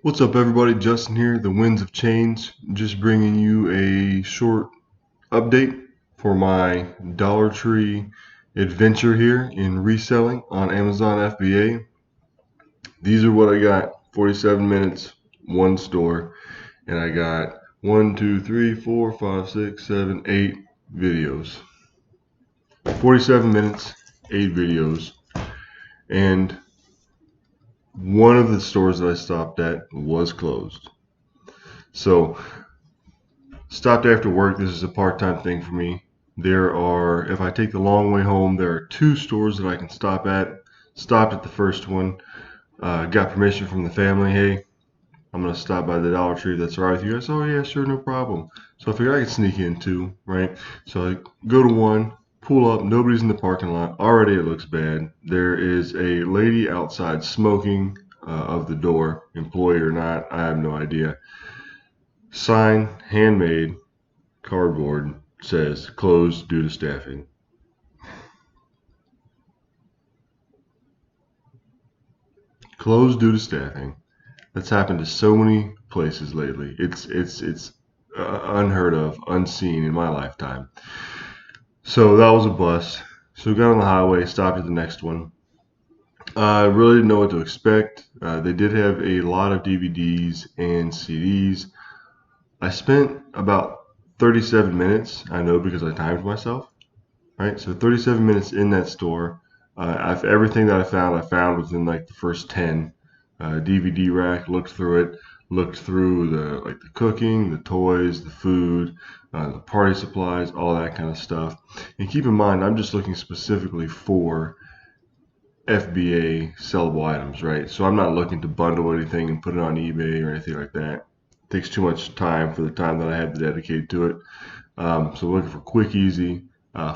What's up, everybody? Justin here, the Winds of Change, just bringing you a short update for my Dollar Tree adventure here in reselling on Amazon FBA. These are what I got: 47 minutes, one store, and I got 1, 2, 3, 4, 5, 6, 7, 8 videos. 47 minutes, 8 videos, and one of the stores that I stopped at was closed. So stopped after work. This is a part-time thing for me. If I take the long way home, there are 2 stores that I can stop at. Stopped at the first one. Got permission from the family. Hey, I'm going to stop by the Dollar Tree. That's all right with you guys? Oh, yeah, sure, no problem. So I figured I could sneak in 2, right? So I go to one, pull up. Nobody's in the parking lot. Already it looks bad. There is a lady outside smoking of the door. Employee or not, I have no idea. Sign, handmade, cardboard, says closed due to staffing. Closed due to staffing. That's happened to so many places lately. It's unheard of, unseen in my lifetime. So that was a bust. So we got on the highway, stopped at the next one. I really didn't know what to expect. They did have a lot of DVDs and CDs. I spent about 37 minutes, I know because I timed myself, right? So 37 minutes in that store. Everything that I found within like the first 10. DVD rack, looked through it, looked through the cooking, the toys, the food, the party supplies, all that kind of stuff. And keep in mind, I'm just looking specifically for FBA sellable items, right? So I'm not looking to bundle anything and put it on eBay or anything like that. It takes too much time for the time that I have to dedicate to it. So looking for quick, easy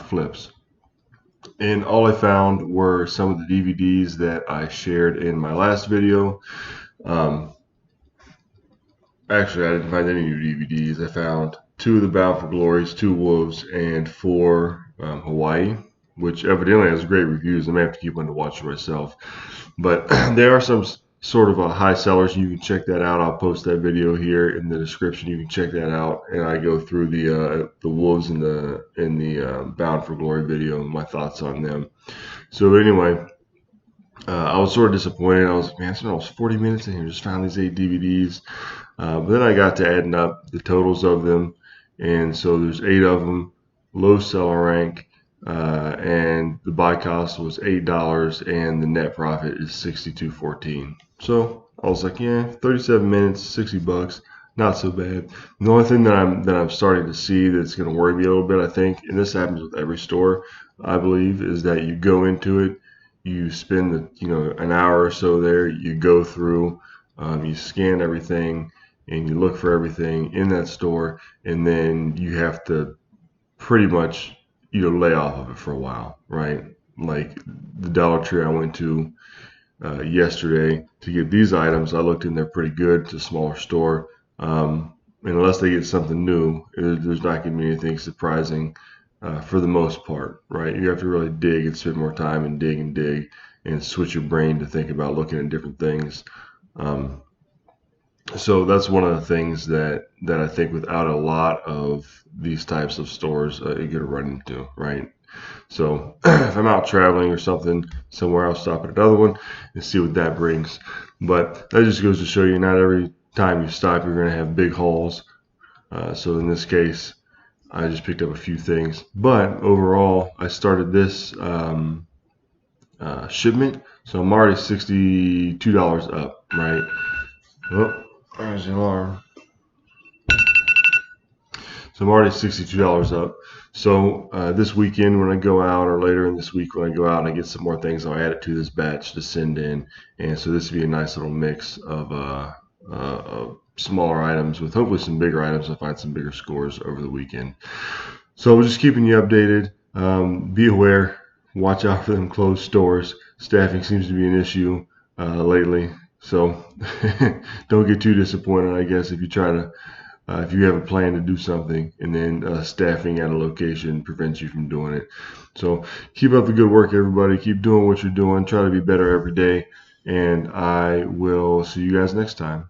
flips. And all I found were some of the DVDs that I shared in my last video. Actually, I didn't find any new DVDs. I found 2 of the Bound for Glories, 2 Wolves, and 4 Hawaii, which evidently has great reviews. I may have to keep one to watch for myself. But there are some sort of high sellers. You can check that out. I'll post that video here in the description. You can check that out, and I go through the Wolves and the Bound for Glory video and my thoughts on them. So anyway, I was sort of disappointed. I was like, man, I spent almost 40 minutes in here, just found these 8 DVDs. But then I got to adding up the totals of them, and so there's 8 of them, low seller rank, and the buy cost was $8, and the net profit is $62.14. So I was like, yeah, 37 minutes, $60, not so bad. The only thing that I'm starting to see that's going to worry me a little bit, I think, and this happens with every store, I believe, is that you go into it, you spend an hour or so there, you go through, you scan everything, and you look for everything in that store, and then you have to pretty much lay off of it for a while, right? Like the Dollar Tree I went to yesterday to get these items, I looked in there pretty good. It's a smaller store, and unless they get something new, there's not going to be anything surprising for the most part, right? You have to really dig and spend more time and dig and switch your brain to think about looking at different things. So that's one of the things that I think without a lot of these types of stores, you're going to run into, right? So if I'm out traveling or something somewhere, I'll stop at another one and see what that brings. But that just goes to show you, not every time you stop, you're going to have big hauls. So in this case, I just picked up a few things. But overall, I started this shipment, so I'm already $62 up, right? Oh, there's the alarm. So I'm already $62 up. So this weekend when I go out, or later in this week when I go out and I get some more things, I'll add it to this batch to send in. And so this would be a nice little mix of smaller items with hopefully some bigger items. I'll find some bigger scores over the weekend. So we're just keeping you updated. Be aware. Watch out for them closed stores. Staffing seems to be an issue lately. So don't get too disappointed, I guess, if you try to if you have a plan to do something and then staffing at a location prevents you from doing it. So keep up the good work, everybody. Keep doing what you're doing. Try to be better every day. And I will see you guys next time.